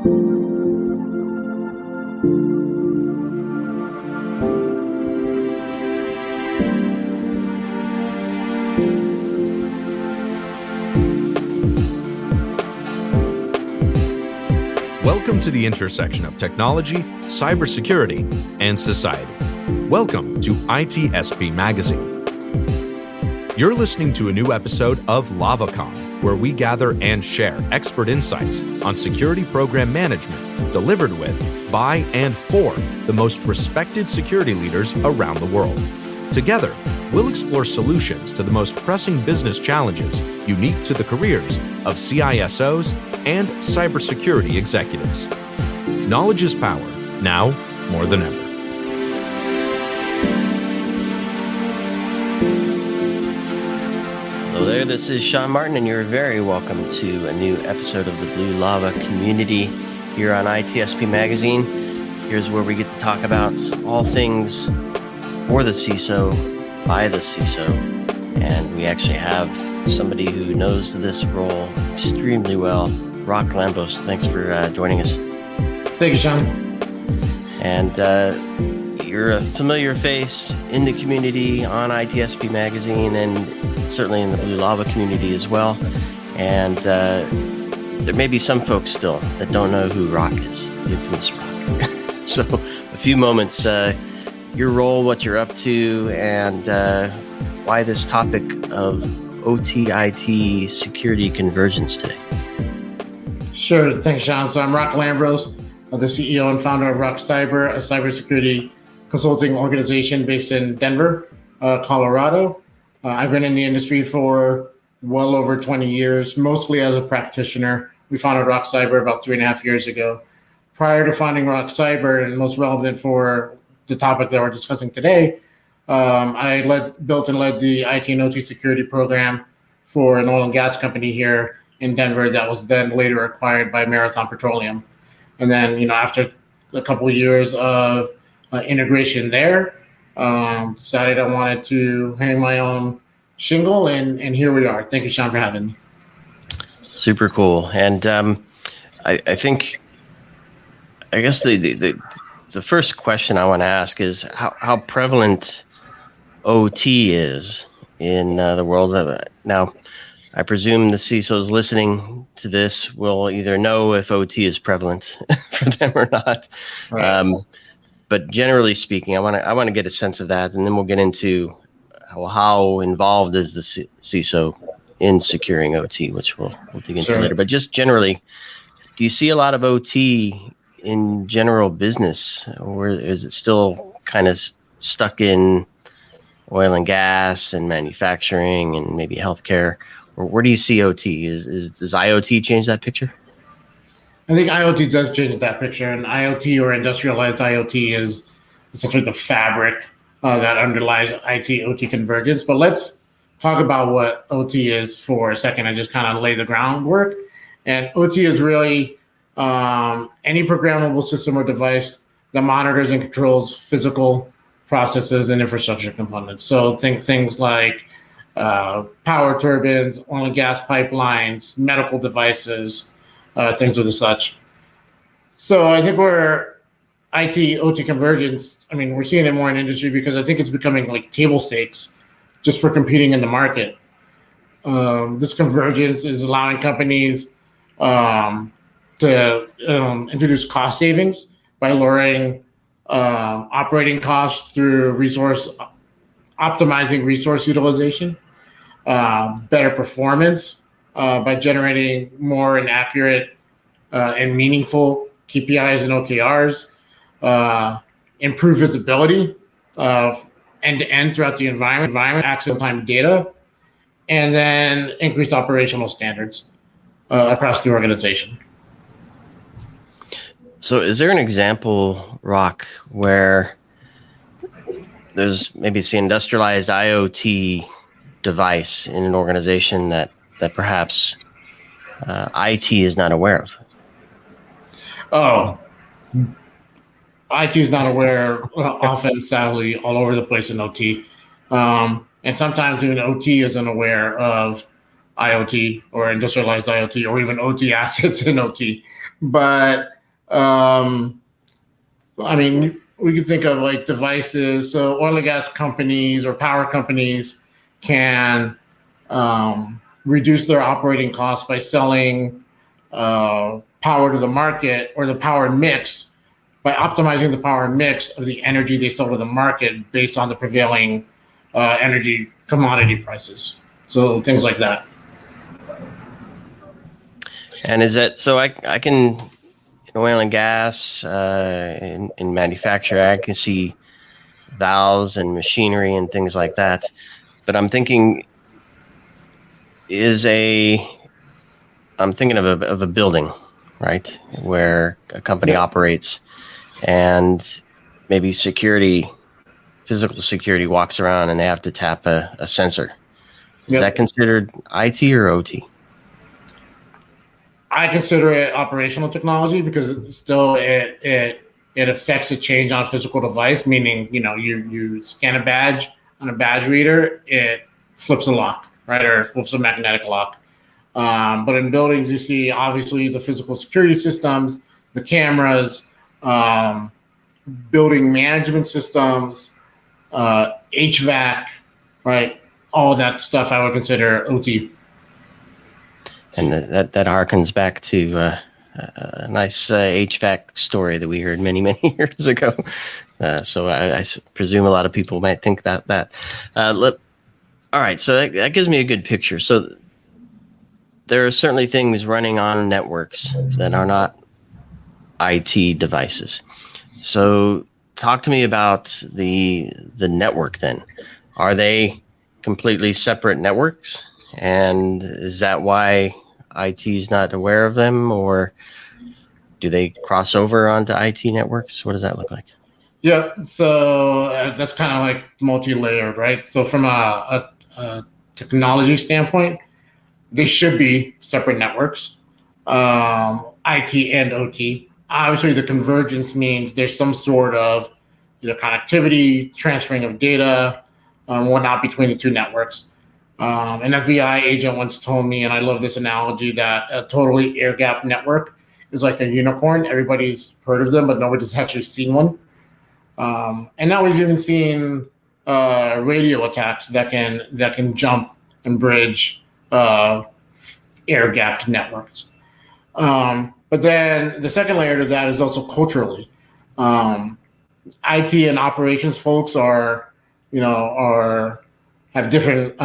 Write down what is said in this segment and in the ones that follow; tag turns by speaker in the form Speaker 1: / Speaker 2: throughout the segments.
Speaker 1: Welcome to the intersection of technology, cybersecurity, and society. Welcome to ITSP Magazine. You're listening to a new episode of LavaCon, where we gather and share expert insights on security program management delivered with, by, and for the most respected security leaders around the world. Together, we'll explore solutions to the most pressing business challenges unique to the careers of CISOs and cybersecurity executives. Knowledge is power, now more than ever.
Speaker 2: Hello there, this is Sean Martin, and you're very welcome to a new episode of the Blue Lava Community here on ITSP Magazine. Here's where we get to talk about all things for the CISO, by the CISO, and we actually have somebody who knows this role extremely well. Rock Lambros, thanks for joining us.
Speaker 3: Thank you, Sean.
Speaker 2: And you're a familiar face in the community on ITSP Magazine and certainly in the Blue Lava community as well. And there may be some folks still that don't know who Rock is, the infamous Rock. So a few moments, your role, what you're up to, and why this topic of OT-IT security convergence today.
Speaker 3: Sure. Thanks, Sean. So I'm Rock Lambros, the CEO and founder of RockCyber, a cybersecurity consulting organization based in Denver, Colorado. I've been in the industry for well over 20 years, mostly as a practitioner. We founded RockCyber about 3.5 years ago. Prior to founding RockCyber, and most relevant for the topic that we're discussing today, I built and led the IT and OT security program for an oil and gas company here in Denver that was then later acquired by Marathon Petroleum. And then, after a couple of years of integration there, decided I wanted to hang my own shingle, and here we are. Thank you, Sean, for having me.
Speaker 2: Super cool. And I guess the first question I want to ask is how prevalent OT is in the world of it. Now, I presume the CISOs listening to this will either know if OT is prevalent for them or not. Right. But generally speaking, I want to get a sense of that, and then we'll get into how involved is the CISO in securing OT, which we'll dig into later. But just generally, do you see a lot of OT in general business, or is it still kind of stuck in oil and gas and manufacturing and maybe healthcare? Or where do you see OT? Does IoT change that picture?
Speaker 3: I think IoT does change that picture, and IoT, or industrialized IoT, is essentially the fabric that underlies IT-OT convergence. But let's talk about what OT is for a second and just kind of lay the groundwork. And OT is really any programmable system or device that monitors and controls physical processes and infrastructure components. So think things like power turbines, oil and gas pipelines, medical devices, things of the such. So I think we're IT-OT convergence. I mean, we're seeing it more in industry because I think it's becoming like table stakes just for competing in the market. This convergence is allowing companies to introduce cost savings by lowering operating costs through optimizing resource utilization, better performance by generating more and accurate and meaningful KPIs and OKRs, improve visibility end-to-end throughout the environment, access real-time data, and then increase operational standards across the organization.
Speaker 2: So is there an example, Rock, where there's maybe it's the industrialized IoT device in an organization that perhaps IT is not aware of?
Speaker 3: Oh, IT is not aware, often, sadly, all over the place in OT. And sometimes even OT isn't aware of IoT or industrialized IoT or even OT assets in OT. But I mean, we could think of like devices. So oil and gas companies or power companies can reduce their operating costs by selling power to the market or the power mix by optimizing the power mix of the energy they sell to the market based on the prevailing energy commodity prices. So things like that.
Speaker 2: And is that so? I can in oil and gas, in manufacture, I can see valves and machinery and things like that. But I'm thinking I'm thinking of a building, right, where a company operates, and maybe physical security walks around and they have to tap a sensor. Is that considered IT or OT?
Speaker 3: I consider it operational technology because it affects a change on a physical device. Meaning, you scan a badge on a badge reader, it flips a lock, right, or flips a magnetic lock. But in buildings, you see obviously the physical security systems, the cameras, building management systems, HVAC, right? All that stuff I would consider OT.
Speaker 2: And that harkens back to a nice HVAC story that we heard many, many years ago. So I presume a lot of people might think that. All right, so that gives me a good picture. So there are certainly things running on networks that are not IT devices. So talk to me about the network then. Are they completely separate networks? And is that why IT is not aware of them, or do they cross over onto IT networks? What does that look like?
Speaker 3: Yeah, so that's kind of like multi-layered, right? So from a technology standpoint, they should be separate networks, IT and OT. Obviously, the convergence means there's some sort of connectivity, transferring of data, whatnot between the two networks. An FBI agent once told me, and I love this analogy, that a totally air-gapped network is like a unicorn. Everybody's heard of them, but nobody's actually seen one. And now we've even seen radio attacks that can jump and bridge air-gapped networks. But then the second layer to that is also culturally. IT and operations folks have different,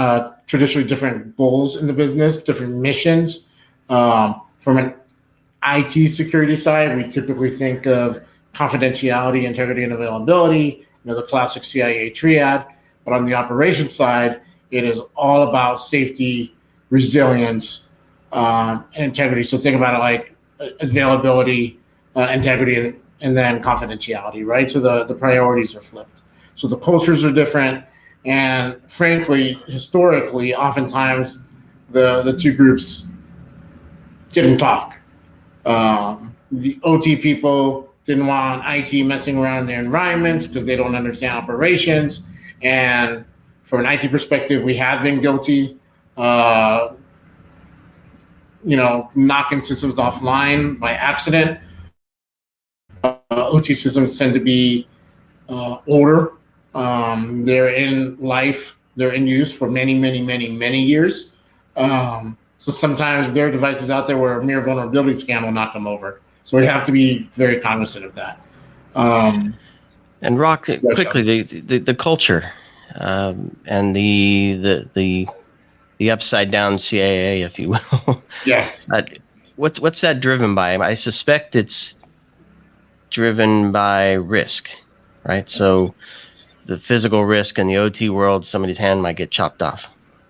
Speaker 3: traditionally different goals in the business, different missions. From an IT security side, we typically think of confidentiality, integrity, and availability, the classic CIA triad. But on the operations side, it is all about safety, resilience, and integrity. So think about it like availability, integrity, and then confidentiality, right? So the priorities are flipped. So the cultures are different. And frankly, historically, oftentimes the two groups didn't talk. The OT people didn't want IT messing around their environments because they don't understand operations. And from an IT perspective, we have been guilty, knocking systems offline by accident. OT systems tend to be older. They're in life, they're in use for many, many, many, many years. So sometimes there are devices out there where a mere vulnerability scan will knock them over. So we have to be very cognizant of that.
Speaker 2: And Rock, quickly, the culture and the upside down CAA, if you will.
Speaker 3: Yeah.
Speaker 2: What's that driven by? I suspect it's driven by risk, right? So the physical risk in the OT world, somebody's hand might get chopped off,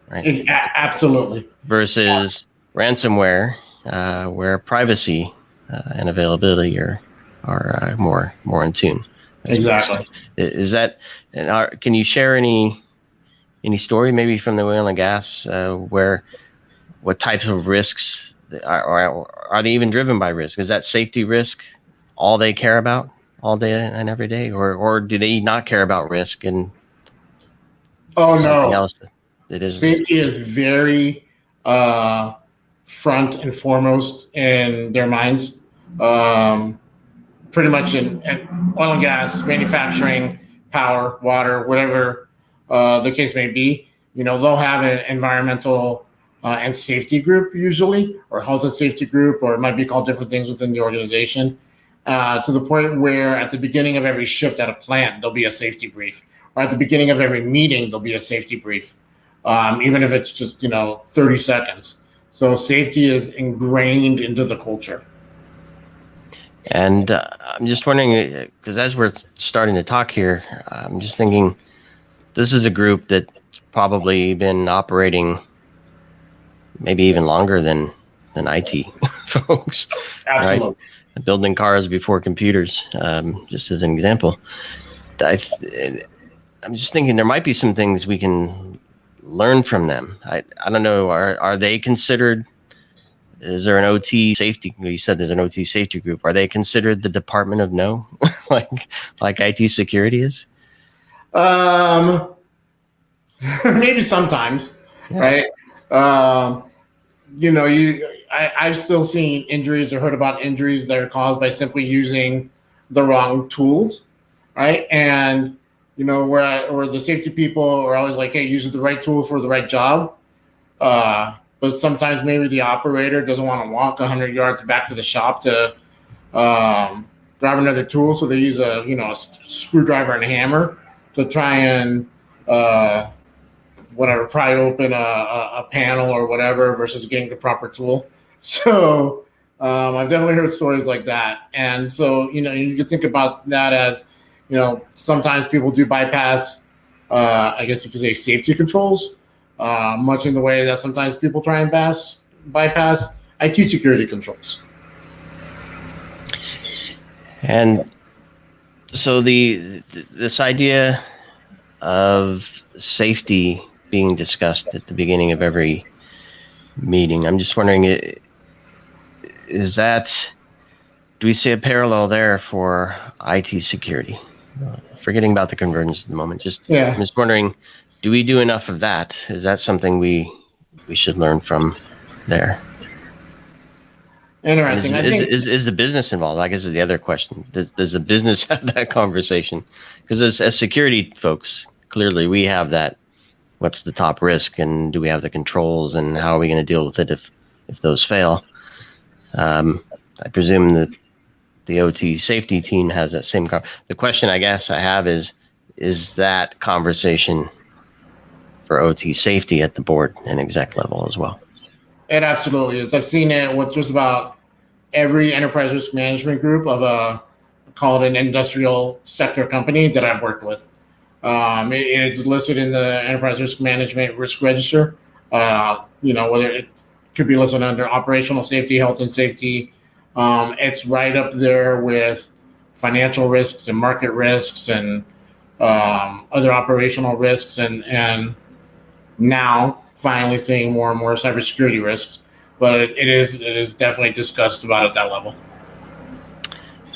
Speaker 2: right?
Speaker 3: Absolutely.
Speaker 2: Versus ransomware, where privacy and availability are more in tune.
Speaker 3: Exactly.
Speaker 2: Is that? And can you share any story maybe from the oil and gas what types of risks are they even driven by risk? Is that safety risk all they care about all day and every day, or do they not care about risk and something else that is
Speaker 3: safety is very front and foremost in their minds. pretty much in oil and gas, manufacturing, power, water, whatever the case may be. They'll have an environmental and safety group usually, or health and safety group, or it might be called different things within the organization, to the point where at the beginning of every shift at a plant, there'll be a safety brief, or at the beginning of every meeting, there'll be a safety brief, even if it's just 30 seconds. So safety is ingrained into the culture.
Speaker 2: And I'm just wondering, because as we're starting to talk here, I'm just thinking this is a group that's probably been operating maybe even longer than IT folks.
Speaker 3: Absolutely.
Speaker 2: Right? Building cars before computers, just as an example. I'm just thinking there might be some things we can learn from them. I don't know, are they considered, is there an OT safety? You said there's an OT safety group. Are they considered the Department of No, like IT security is?
Speaker 3: Maybe sometimes, right? I've still seen injuries or heard about injuries that are caused by simply using the wrong tools, right? And where the safety people are always like, hey, use the right tool for the right job. But sometimes maybe the operator doesn't want to walk 100 yards back to the shop to grab another tool, so they use a screwdriver and a hammer to try and pry open a panel or whatever versus getting the proper tool. So I've definitely heard stories like that, and so you can think about that as sometimes people do bypass, I guess you could say, safety controls. Much in the way that sometimes people try and bypass IT security controls.
Speaker 2: And so this idea of safety being discussed at the beginning of every meeting, I'm just wondering, do we see a parallel there for IT security? Forgetting about the convergence at the moment, I'm just wondering, do we do enough of that? Is that something we should learn from there?
Speaker 3: Interesting.
Speaker 2: Is the business involved? I guess is the other question. Does the business have that conversation? Because as security folks, clearly we have that. What's the top risk, and do we have the controls, and how are we going to deal with it if those fail? I presume that the OT safety team has that same. The question I guess I have is that conversation for OT safety at the board and exec level as well?
Speaker 3: It absolutely is. I've seen it with just about every enterprise risk management group of call it an industrial sector company that I've worked with. It's listed in the enterprise risk management risk register. Whether it could be listed under operational safety, health and safety. It's right up there with financial risks and market risks and other operational risks and now finally seeing more and more cybersecurity risks, but it is definitely discussed about at that level.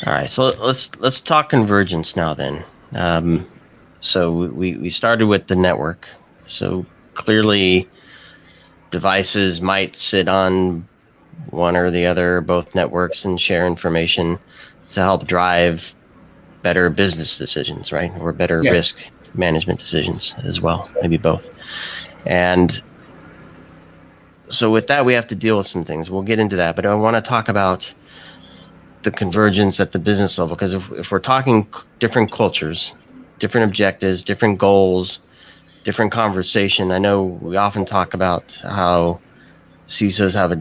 Speaker 2: All right, so let's talk convergence now then. So we started with the network. So clearly devices might sit on one or the other, both networks, and share information to help drive better business decisions, right? Or better risk management decisions as well, maybe both. And so with that, we have to deal with some things. We'll get into that, but I want to talk about the convergence at the business level, because if we're talking different cultures, different objectives, different goals, different conversation, I know we often talk about how CISOs have a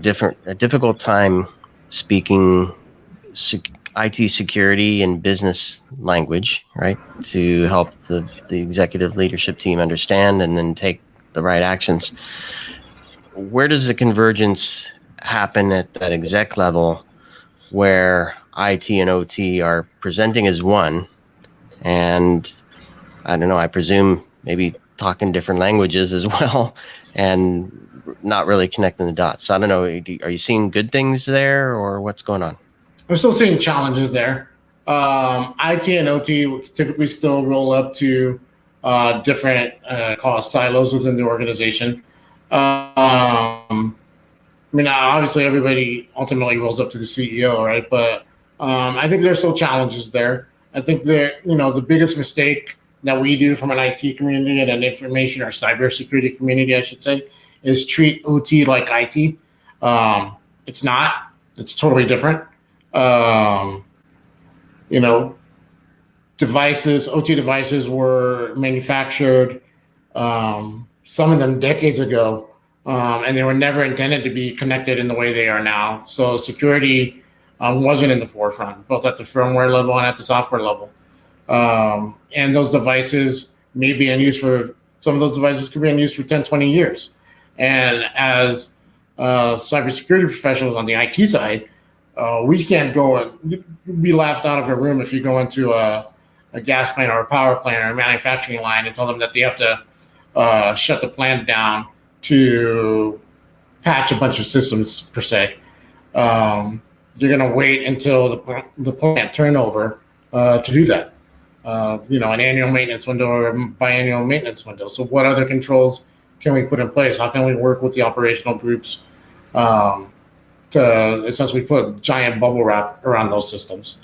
Speaker 2: difficult time speaking IT security and business language, right? To help the executive leadership team understand and then take the right actions. Where does the convergence happen at that exec level where IT and OT are presenting as one? And I don't know, I presume maybe talking different languages as well and not really connecting the dots. So I don't know, are you seeing good things there or what's going on?
Speaker 3: I'm still seeing challenges there. IT and OT will typically still roll up to different silos within the organization. Obviously everybody ultimately rolls up to the CEO, right? But I think there's still challenges there. I think that the biggest mistake that we do from an IT community and an information or cybersecurity community, I should say, is treat OT like IT. It's not. It's totally different. Um, you know, OT devices were manufactured, some of them decades ago, and they were never intended to be connected in the way they are now. So security wasn't in the forefront, both at the firmware level and at the software level. And those devices may be in use some of those devices could be in use for 10, 20 years. And as cybersecurity professionals on the IT side, we can't go and be laughed out of a room if you go into a gas plant or a power plant or a manufacturing line and tell them that they have to shut the plant down to patch a bunch of systems per se. You're going to wait until the plant turnover to do that. An annual maintenance window or biannual maintenance window. So what other controls can we put in place? How can we work with the operational groups to essentially put giant bubble wrap around those systems?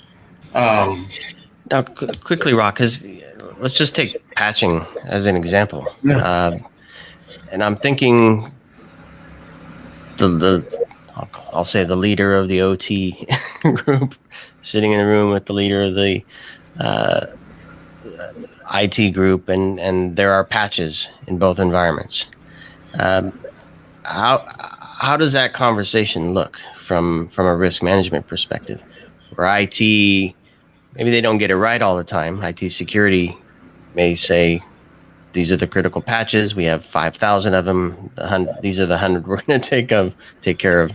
Speaker 2: Now, quickly, Rock, because let's just take patching as an example.
Speaker 3: Yeah.
Speaker 2: And I'm thinking I'll say the leader of the OT group sitting in the room with the leader of the IT group, and there are patches in both environments. How does that conversation look from a risk management perspective? Where IT, maybe they don't get it right all the time. IT security may say, these are the critical patches. We have 5,000 of them. These are the 100 we're going to take care of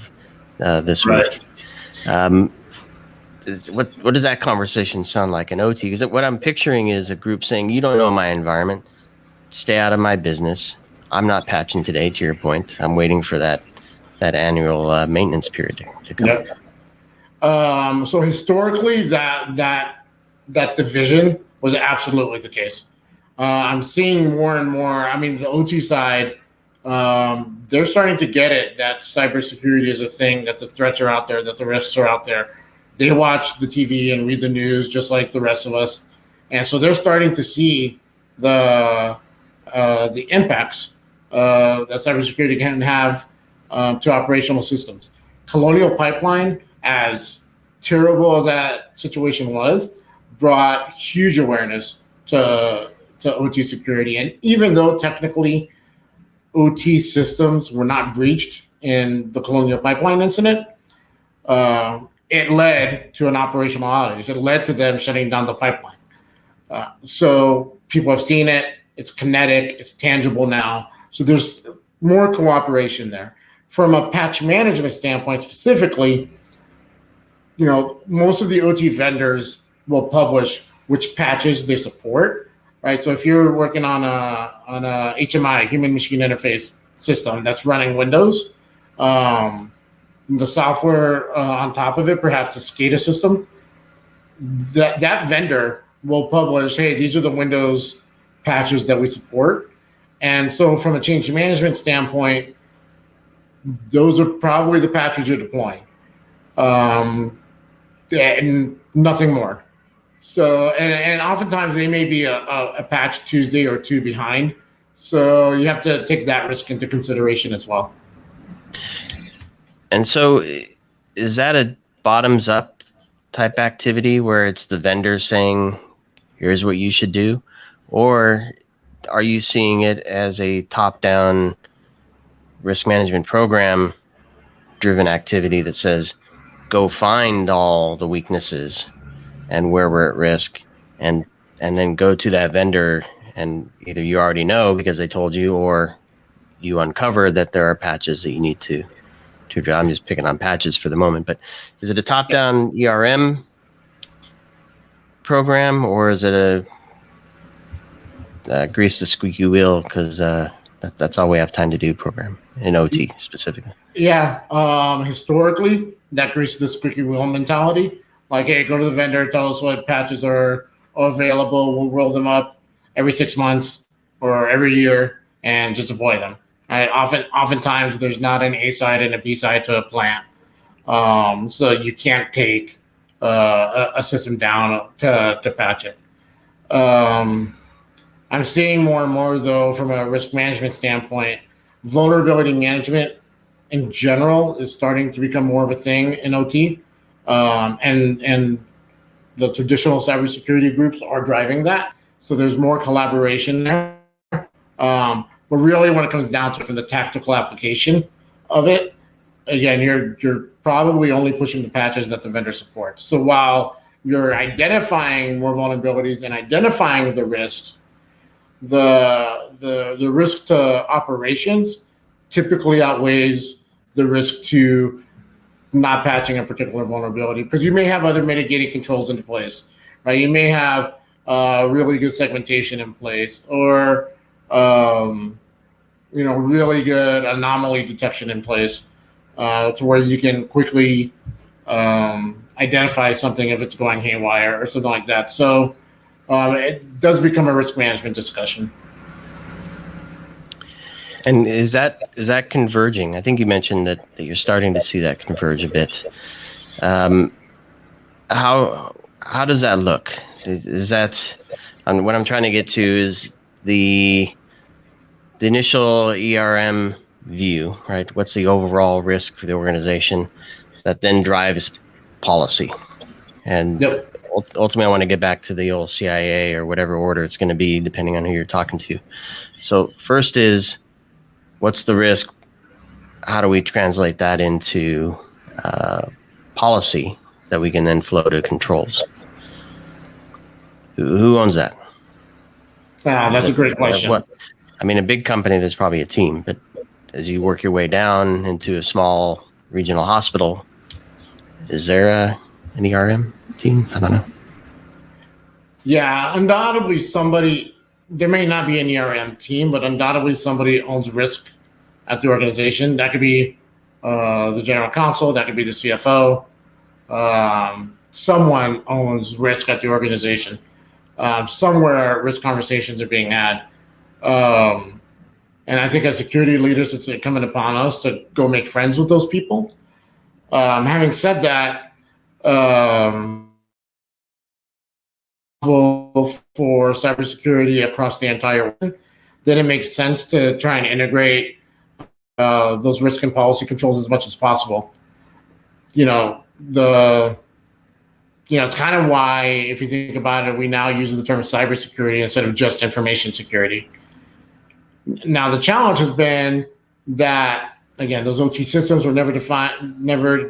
Speaker 2: this week. What does that conversation sound like in OT? Because what I'm picturing is a group saying, you don't know my environment. Stay out of my business. I'm not patching today, to your point. I'm waiting for that annual maintenance period to come.
Speaker 3: Yeah. So historically, that division was absolutely the case. I'm seeing more and more. I mean, the OT side, they're starting to get it that cybersecurity is a thing, that the threats are out there, that the risks are out there. They watch the TV and read the news just like the rest of us, and so they're starting to see the impacts that cybersecurity can have to operational systems. Colonial Pipeline, as terrible as that situation was, brought huge awareness to OT security. And even though technically OT systems were not breached in the Colonial Pipeline incident, it led to an operational outage. It led to them shutting down the pipeline. So people have seen it. It's kinetic. It's tangible now. So there's more cooperation there. From a patch management standpoint specifically, most of the OT vendors will publish which patches they support, right? So if you're working on a HMI, human machine interface system that's running Windows, the software on top of it, perhaps a SCADA system, that vendor will publish, hey, these are the Windows patches that we support. And so from a change management standpoint, those are probably the patches you're deploying, and nothing more. So, and oftentimes they may be a patch Tuesday or two behind. So you have to take that risk into consideration as well.
Speaker 2: And so is that a bottoms up type activity where it's the vendor saying, here's what you should do? Or are you seeing it as a top down risk management program driven activity that says, go find all the weaknesses and where we're at risk, and then go to that vendor, and either you already know because they told you, or you uncover that there are patches that you need to I'm just picking on patches for the moment, but is it a top-down ERM program, or is it a grease the squeaky wheel because that's all we have time to do program in OT specifically?
Speaker 3: Yeah, historically, that grease the squeaky wheel mentality. Like, hey, go to the vendor, tell us what patches are available. We'll roll them up every 6 months or every year and just deploy them. Right? Oftentimes, there's not an A side and a B side to a plant. So you can't take a system down to patch it. I'm seeing more and more, though, from a risk management standpoint, vulnerability management in general is starting to become more of a thing in OT, and the traditional cybersecurity groups are driving that. So there's more collaboration there. But really, when it comes down to from the tactical application of it, again, you're probably only pushing the patches that the vendor supports. So while you're identifying more vulnerabilities and identifying the risks, the risk to operations typically outweighs the risk to not patching a particular vulnerability, because you may have other mitigating controls into place, right? You may have really good segmentation in place, or really good anomaly detection in place, to where you can quickly identify something if it's going haywire or something like that. So it does become a risk management discussion.
Speaker 2: And is that converging? I think you mentioned that you're starting to see that converge a bit. How does that look? Is that what I'm trying to get to is the initial ERM view, right? What's the overall risk for the organization that then drives policy? And
Speaker 3: Yep.
Speaker 2: Ultimately, I want to get back to the old CIA or whatever order it's going to be, depending on who you're talking to. So first is, what's the risk? How do we translate that into policy that we can then flow to controls? Who owns that?
Speaker 3: That's a great question.
Speaker 2: I mean, a big company, there's probably a team, but as you work your way down into a small regional hospital, is there an ERM team? I don't know.
Speaker 3: Yeah, undoubtedly there may not be an ERM team, but undoubtedly somebody owns risk at the organization. That could be the general counsel, that could be the CFO. Someone owns risk at the organization. Somewhere risk conversations are being had. And I think as security leaders, it's incumbent upon us to go make friends with those people. Having said that, for cybersecurity across the entire world, then it makes sense to try and integrate those risk and policy controls as much as possible. It's kind of why, if you think about it, we now use the term cybersecurity instead of just information security. Now, the challenge has been that, again, those OT systems were never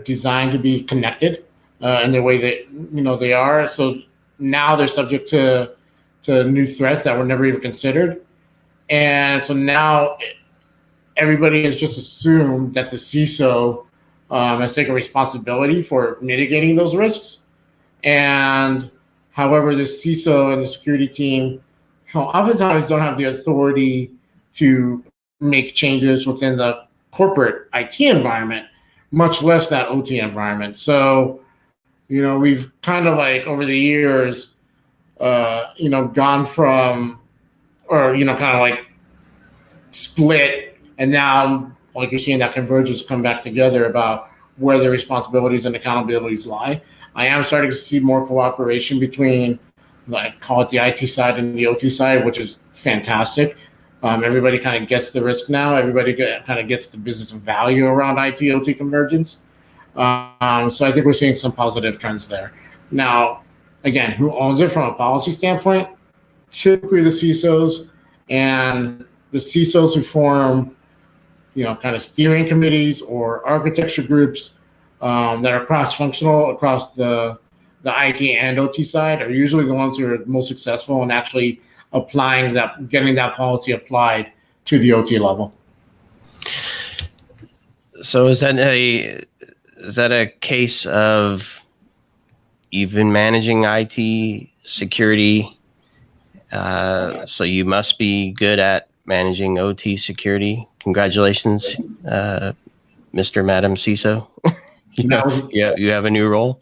Speaker 3: designed to be connected in the way that they are. So now they're subject to new threats that were never even considered, and so now everybody has just assumed that the CISO has taken responsibility for mitigating those risks. And however, the CISO and the security team oftentimes don't have the authority to make changes within the corporate IT environment, much less that OT environment. So, we've kind of over the years, gone from, or, kind of split, and now you're seeing that convergence come back together about where the responsibilities and accountabilities lie. I am starting to see more cooperation between, call it the IT side and the OT side, which is fantastic. Everybody kind of gets the risk now. Everybody kind of gets the business value around IT OT convergence. So I think we're seeing some positive trends there. Now, again, who owns it from a policy standpoint? Typically the CISOs, and the CISOs who form, kind of steering committees or architecture groups that are cross-functional across the IT and OT side are usually the ones who are most successful in actually getting that policy applied to the OT level.
Speaker 2: So is that a case of you've been managing IT security, so you must be good at managing OT security? Congratulations, Mr. Madam CISO. You have a new role.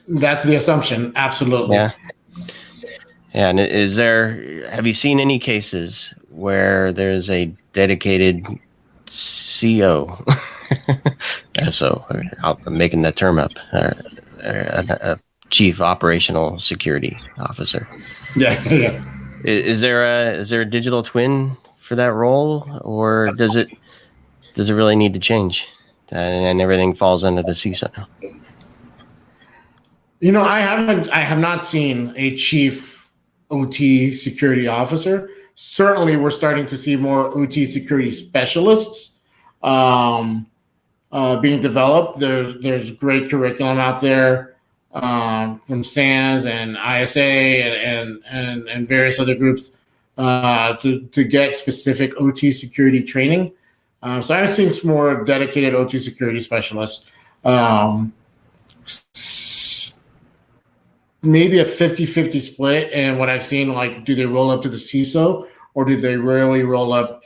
Speaker 3: That's the assumption. Absolutely.
Speaker 2: Yeah. And have you seen any cases where there's a dedicated CO? So I'm making that term up. A chief operational security officer.
Speaker 3: Yeah, yeah.
Speaker 2: Is there a digital twin for that role, or does it really need to change, and everything falls under the CISO now?
Speaker 3: I have not seen a chief OT security officer. Certainly, we're starting to see more OT security specialists being developed. There's great curriculum out there from SANS and ISA and various other groups to get specific OT security training. So I've seen some more dedicated OT security specialists. Maybe a 50-50 split. And what I've seen, like, do they roll up to the CISO or do they really roll up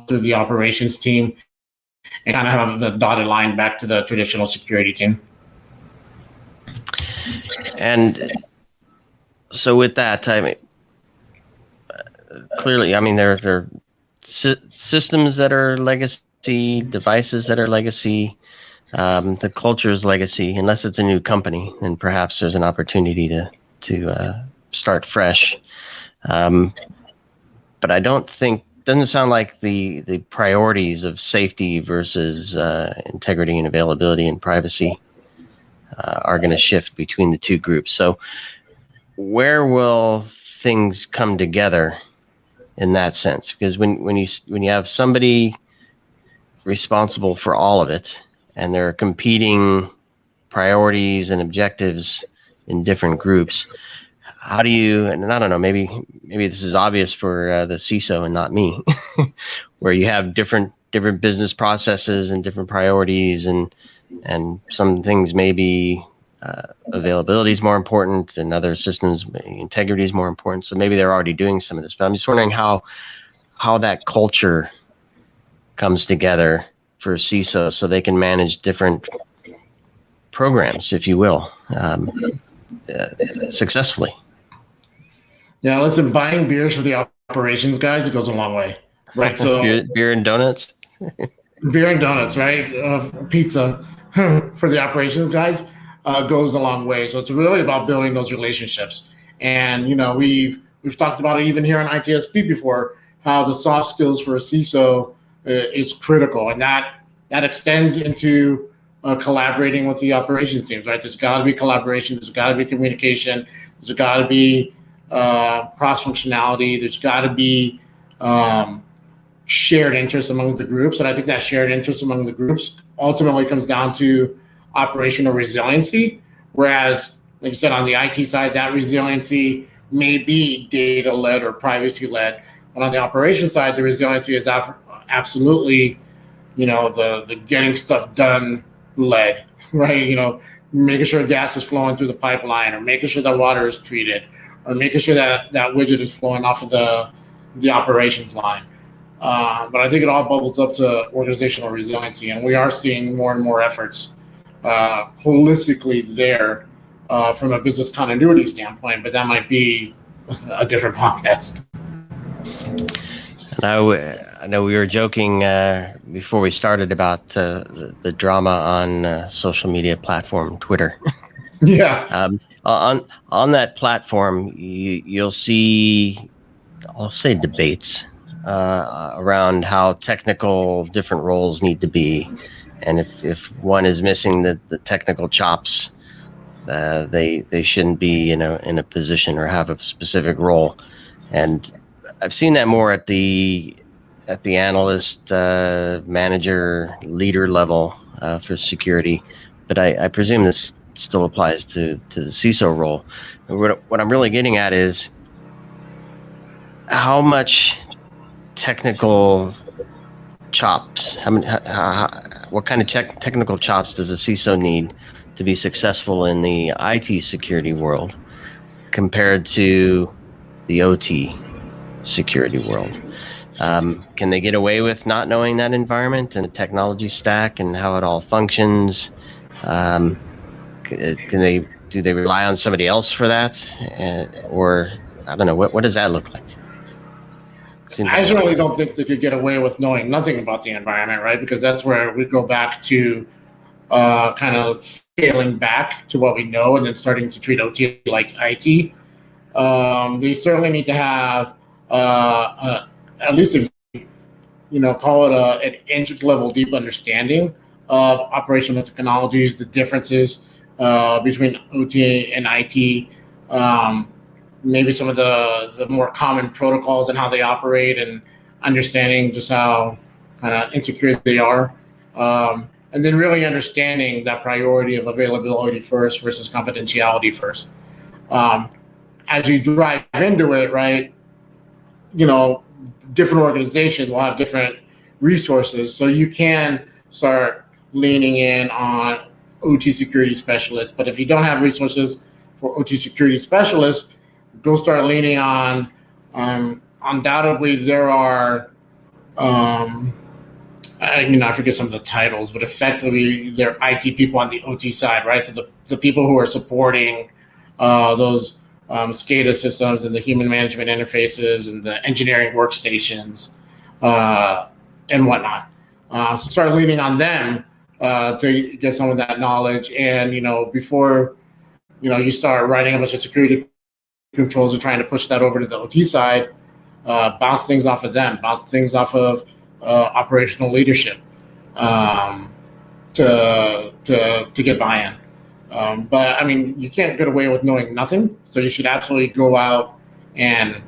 Speaker 3: to the operations team and kind of have the dotted line back to the traditional security team?
Speaker 2: And so with that, clearly, there are systems that are legacy, devices that are legacy. The culture is legacy, unless it's a new company, and perhaps there's an opportunity to start fresh. But I doesn't sound like the priorities of safety versus integrity and availability and privacy are going to shift between the two groups. So where will things come together in that sense? Because when you have somebody responsible for all of it, and there are competing priorities and objectives in different groups, how do you, and I don't know, maybe this is obvious for the CISO and not me, where you have different business processes and different priorities, and some things maybe availability is more important than other systems, integrity is more important. So maybe they're already doing some of this, but I'm just wondering how that culture comes together for CISO so they can manage different programs, if you will, successfully.
Speaker 3: Yeah, listen, buying beers for the operations guys, it goes a long way, right? So
Speaker 2: beer and donuts.
Speaker 3: Beer and donuts, right? Pizza for the operations guys goes a long way. So it's really about building those relationships. And we've talked about it even here on ITSP before, how the soft skills for a CISO is critical, and that extends into collaborating with the operations teams, right? There's got to be collaboration, there's got to be communication, there's got to be cross functionality, there's got to be shared interests among the groups, and I think that shared interest among the groups ultimately comes down to operational resiliency. Whereas, like you said, on the IT side, that resiliency may be data led or privacy led, but on the operations side, the resiliency is absolutely, the getting stuff done led, right? Making sure gas is flowing through the pipeline, or making sure that water is treated, or making sure that widget is flowing off of the operations line. But I think it all bubbles up to organizational resiliency, and we are seeing more and more efforts holistically there from a business continuity standpoint, but that might be a different podcast.
Speaker 2: I know we were joking before we started about the drama on social media platform Twitter.
Speaker 3: Yeah.
Speaker 2: On that platform, you'll see, I'll say, debates around how technical different roles need to be, and if one is missing the technical chops, they shouldn't be in a position or have a specific role. And I've seen that more at the analyst, manager, leader level for security, but I presume this still applies to the CISO role. What I'm really getting at is how much technical chops, what kind of technical chops does a CISO need to be successful in the IT security world compared to the OT security world? Can they get away with not knowing that environment and the technology stack and how it all functions? Do they rely on somebody else for that? Or I don't know, what does that look like?
Speaker 3: I certainly don't think they could get away with knowing nothing about the environment, right? Because that's where we go back to kind of scaling back to what we know and then starting to treat OT like IT. They certainly need to have at least call it an inch level deep understanding of operational technologies, the differences between OT and IT, maybe some of the more common protocols and how they operate, and understanding just how kind of insecure they are. And then really understanding that priority of availability first versus confidentiality first. As you drive into it, right, different organizations will have different resources. So you can start leaning in on OT security specialists. But if you don't have resources for OT security specialists, go start leaning on, undoubtedly there are, I forget some of the titles, but effectively they're IT people on the OT side, right? So the people who are supporting those SCADA systems and the human management interfaces and the engineering workstations and whatnot. So start leaning on them to get some of that knowledge. And, before, you start writing a bunch of security controls and trying to push that over to the OT side, bounce things off of them, bounce things off of operational leadership to get buy-in. But I mean, you can't get away with knowing nothing. So you should absolutely go out and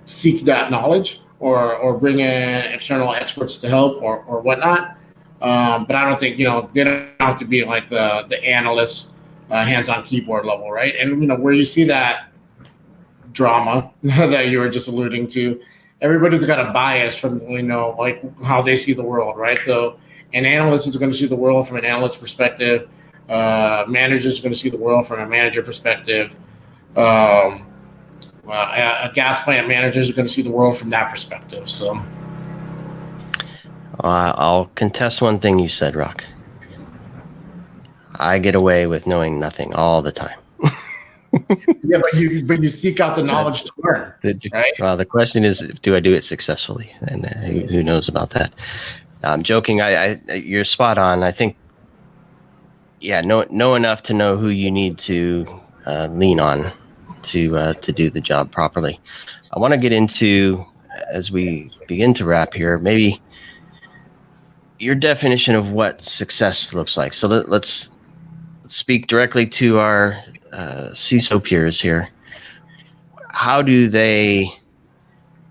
Speaker 3: seek that knowledge, or bring in external experts to help, or whatnot. But I don't think they don't have to be like the analysts, hands-on keyboard level, right? And where you see that drama that you were just alluding to, everybody's got a bias from like how they see the world, right? So an analyst is going to see the world from an analyst perspective. Managers are going to see the world from a manager perspective. A gas plant managers are going to see the world from that perspective. So
Speaker 2: I'll contest one thing you said, Rock. I get away with knowing nothing all the time.
Speaker 3: Yeah, but you seek out the knowledge to learn, right?
Speaker 2: Well, the question is, do I do it successfully? And who knows about that? I'm joking. You're spot on. I think, know enough to know who you need to lean on to do the job properly. I want to get into, as we begin to wrap here, maybe your definition of what success looks like. So let's speak directly to our CISO peers here. How do they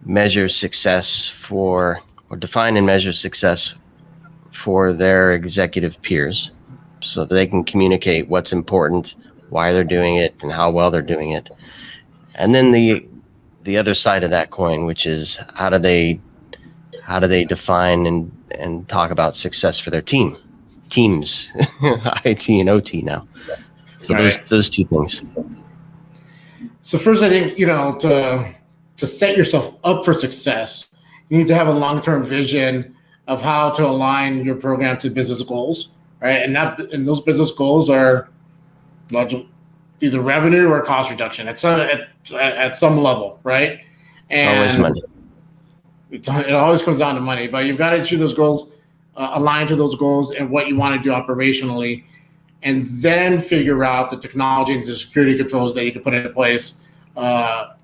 Speaker 2: measure success or define and measure success for their executive peers, so that they can communicate what's important, why they're doing it, and how well they're doing it? And then the other side of that coin, which is how do they define and talk about success for their teams, IT and OT now. So right. those two things.
Speaker 3: So first, I think to set yourself up for success, you need to have a long-term vision of how to align your program to business goals, right? And those business goals are either revenue or cost reduction at some level, right? And
Speaker 2: it's always money.
Speaker 3: It always comes down to money, but you've got to achieve those goals, align to those goals and what you want to do operationally, and then figure out the technology and the security controls that you can put into place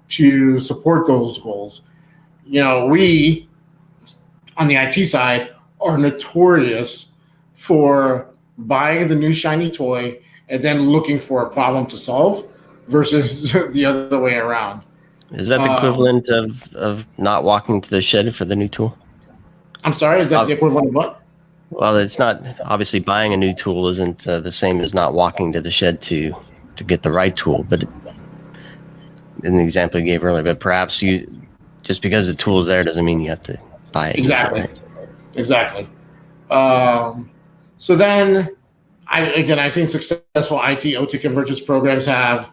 Speaker 3: to support those goals. We on the IT side are notorious for buying the new shiny toy and then looking for a problem to solve versus the other way around.
Speaker 2: Is that the equivalent of not walking to the shed for the new tool?
Speaker 3: I'm sorry, is that the equivalent of what?
Speaker 2: Well, it's not. Obviously, buying a new tool isn't the same as not walking to the shed to get the right tool. But in the example you gave earlier, but perhaps just because the tool is there doesn't mean you have to buy it.
Speaker 3: Exactly.
Speaker 2: Right?
Speaker 3: Exactly. So then, I've seen successful IT OT convergence programs have,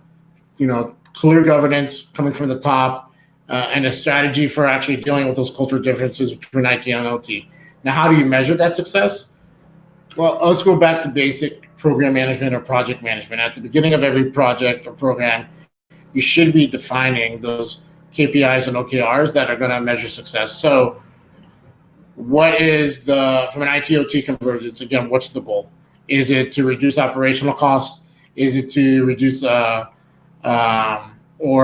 Speaker 3: clear governance coming from the top, and a strategy for actually dealing with those cultural differences between IT and OT. Now, how do you measure that success? Well, let's go back to basic program management or project management. At the beginning of every project or program, you should be defining those KPIs and OKRs that are going to measure success. So what is from an IT/OT convergence, again, what's the goal? Is it to reduce operational costs? Is it to reduce or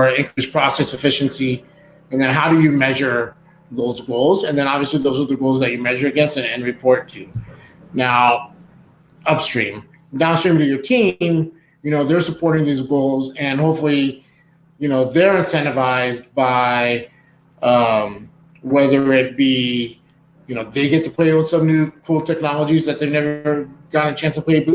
Speaker 3: increase process efficiency? And then how do you measure those goals? And then obviously those are the goals that you measure against and report to. Now, upstream, downstream to your team, they're supporting these goals, and hopefully, they're incentivized by whether it be, they get to play with some new cool technologies that they've never gotten a chance to play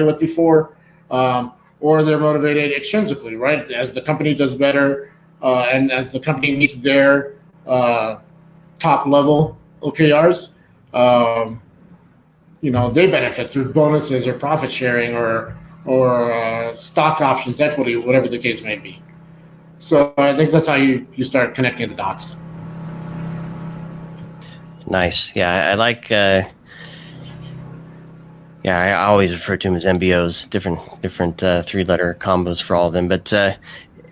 Speaker 3: with before, or they're motivated extrinsically, right? As the company does better, and as the company meets their top level OKRs, they benefit through bonuses or profit sharing or stock options, equity, whatever the case may be. So I think that's how you start connecting the dots.
Speaker 2: Nice. Yeah, I like. I always refer to them as MBOs, different 3-letter combos for all of them. But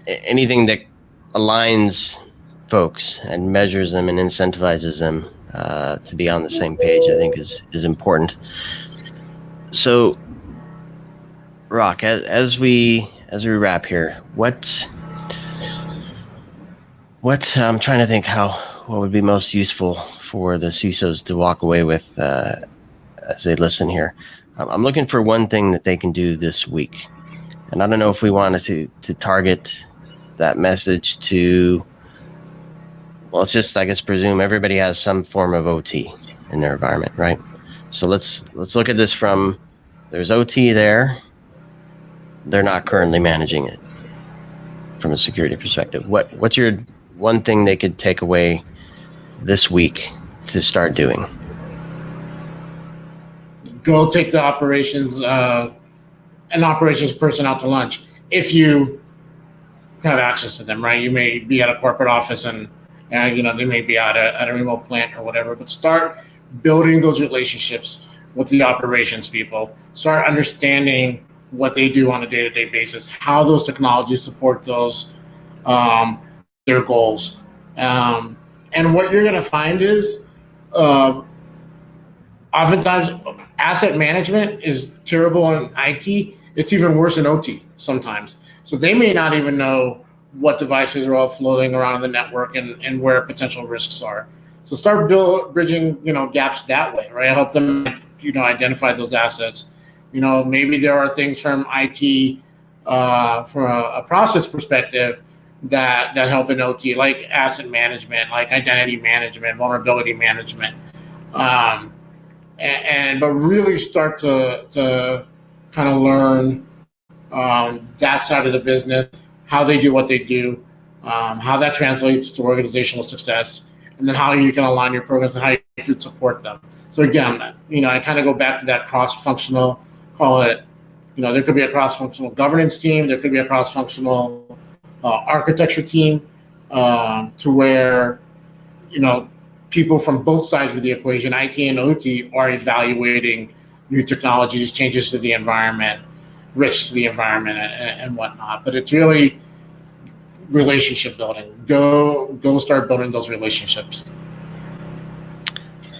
Speaker 2: anything that aligns folks and measures them and incentivizes them to be on the same page, I think is important. So, Rock, as we wrap here, what I'm trying to think what would be most useful for the CISOs to walk away with as they listen here. I'm looking for one thing that they can do this week, and I don't know if we wanted to target that message to. Well, let's just, I guess, presume everybody has some form of OT in their environment, right? So let's look at this from, there's OT there, they're not currently managing it from a security perspective. What's your one thing they could take away this week to start doing?
Speaker 3: Go take the operations person out to lunch if you have access to them, right? You may be at a corporate office and they may be out at a remote plant or whatever, but start building those relationships with the operations people. Start understanding what they do on a day-to-day basis, how those technologies support those their goals. And what you're going to find is oftentimes asset management is terrible in IT. It's even worse in OT sometimes. So they may not even know what devices are all floating around in the network and where potential risks are. So start bridging, gaps that way, right? Help them, identify those assets. Maybe there are things from IT, from a process perspective that help in OT, like asset management, like identity management, vulnerability management, but really start to kind of learn that side of the business, how they do what they do, how that translates to organizational success, and then how you can align your programs and how you can support them. So again, I kind of go back to that cross-functional, call it, there could be a cross-functional governance team, there could be a cross-functional architecture team, to where, people from both sides of the equation, IT and OT, are evaluating new technologies, changes to the environment, risks to the environment, and whatnot. But it's really relationship building. Go start building those relationships.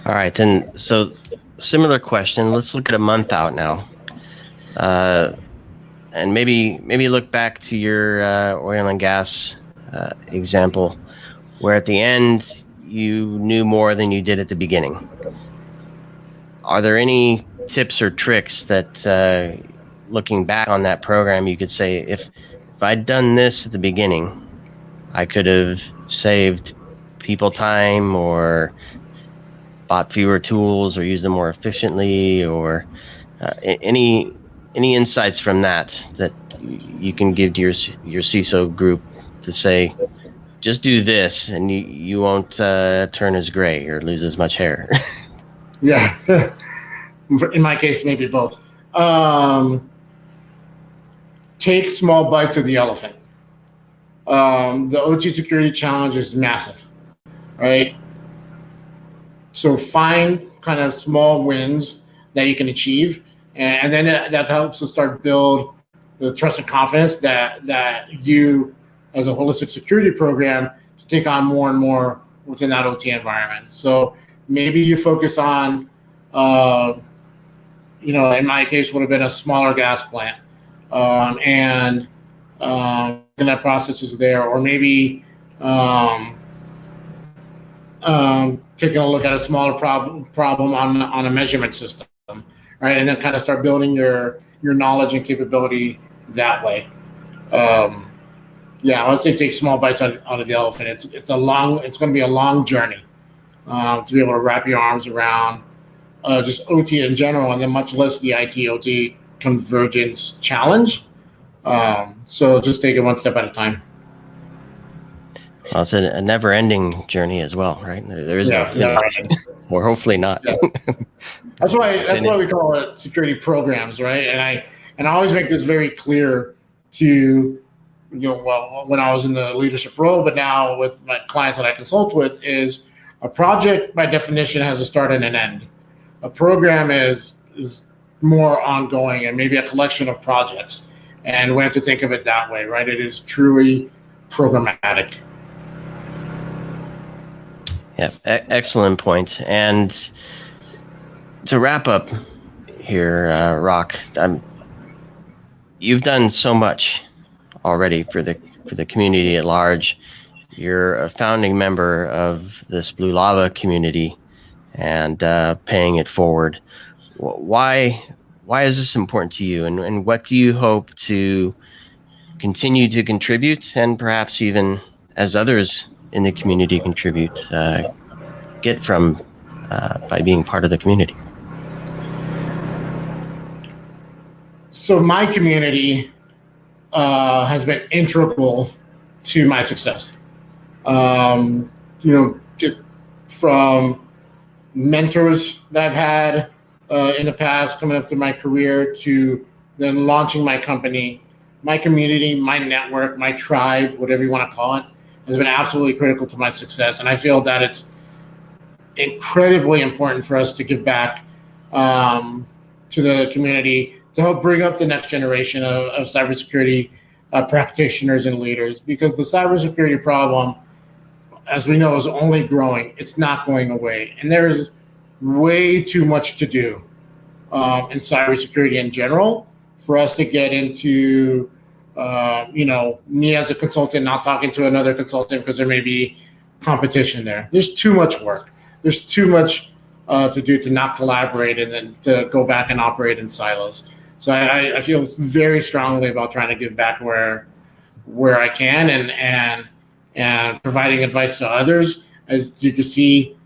Speaker 2: All right, and so similar question. Let's look at a month out now, and maybe look back to your oil and gas example, where at the end you knew more than you did at the beginning. Are there any tips or tricks that, looking back on that program, you could say, if I'd done this at the beginning, I could have saved people time or bought fewer tools or used them more efficiently, or any insights from that you can give to your CISO group to say, just do this and you won't turn as gray or lose as much hair?
Speaker 3: Yeah. In my case, maybe both. Take small bites of the elephant. The OT security challenge is massive, right? So find kind of small wins that you can achieve, and then that helps to start build the trust and confidence that you, as a holistic security program, take on more and more within that OT environment. So maybe you focus on, in my case, would have been a smaller gas plant, and that process is there, or maybe taking a look at a smaller problem on a measurement system, right, and then kind of start building your knowledge and capability that way. I would say take small bites out of the elephant. It's going to be a long journey to be able to wrap your arms around just OT in general, and then much less the IT/OT convergence challenge. So just take it one step at a time.
Speaker 2: Well, it's a never-ending journey as well, right? There is no finish, or hopefully not.
Speaker 3: Yeah. That's why we call it security programs, right? And I always make this very clear to, when I was in the leadership role, but now with my clients that I consult with, is a project by definition has a start and an end. A program is more ongoing and maybe a collection of projects, and we have to think of it that way, right? It is truly programmatic.
Speaker 2: Yeah, excellent point. And to wrap up here, Rock, you've done so much already for the community at large. You're a founding member of this Blue Lava community and paying it forward. Why is this important to you, and what do you hope to continue to contribute, and perhaps even as others in the community contribute, get from by being part of the community?
Speaker 3: So my community has been integral to my success. From mentors that I've had in the past coming up through my career, to then launching my company, my community, my network, my tribe, whatever you want to call it, has been absolutely critical to my success. And I feel that it's incredibly important for us to give back to the community to help bring up the next generation of cybersecurity practitioners and leaders, because the cybersecurity problem, as we know, is only growing. It's not going away. And there's way too much to do in cybersecurity in general for us to get into, me as a consultant not talking to another consultant because there may be competition there. There's too much work. There's too much to do to not collaborate and then to go back and operate in silos. So I feel very strongly about trying to give back where I can and providing advice to others. As you can see,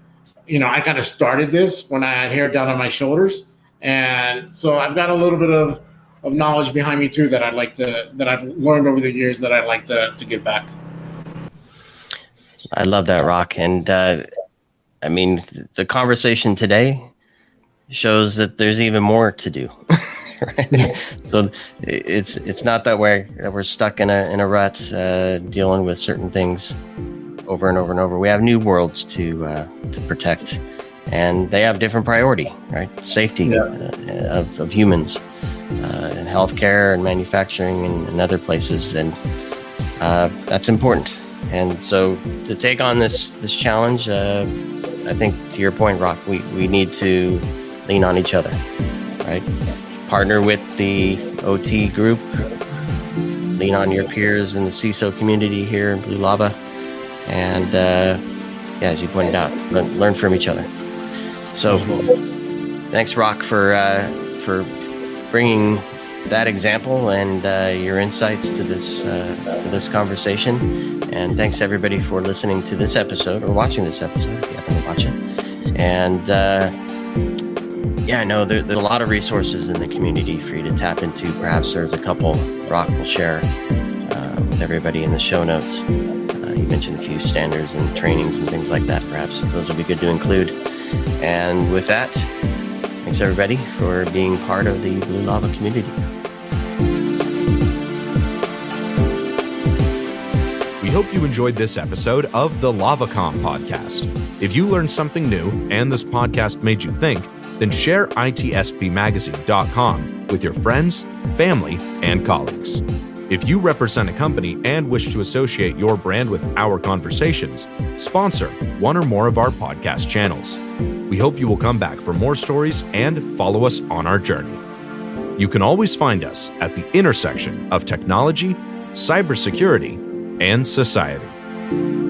Speaker 3: I kind of started this when I had hair down on my shoulders. And so I've got a little bit of knowledge behind me too that I've learned over the years that I'd like to give back.
Speaker 2: I love that, Rock. And the conversation today shows that there's even more to do. Right? So it's not that we're stuck in a rut dealing with certain things over and over and over. We have new worlds to protect, and they have different priority, right? Safety of humans, and healthcare and manufacturing and other places, and that's important. And so to take on this challenge, I think to your point, Rock, we need to lean on each other, right? Partner with the OT group, lean on your peers in the CISO community here in Blue Lava, and as you pointed out, learn from each other. So thanks, Rock, for bringing that example and your insights to this conversation. And thanks everybody for listening to this episode or watching this episode if you happen to watch it. And I know there's a lot of resources in the community for you to tap into. Perhaps there's a couple Rock will share with everybody in the show notes. You mentioned a few standards and trainings and things like that. Perhaps those will be good to include. And with that, thanks everybody for being part of the Blue Lava community.
Speaker 1: We hope you enjoyed this episode of the LavaCom podcast. If you learned something new and this podcast made you think, then share itspmagazine.com with your friends, family, and colleagues. If you represent a company and wish to associate your brand with our conversations, sponsor one or more of our podcast channels. We hope you will come back for more stories and follow us on our journey. You can always find us at the intersection of technology, cybersecurity, and society.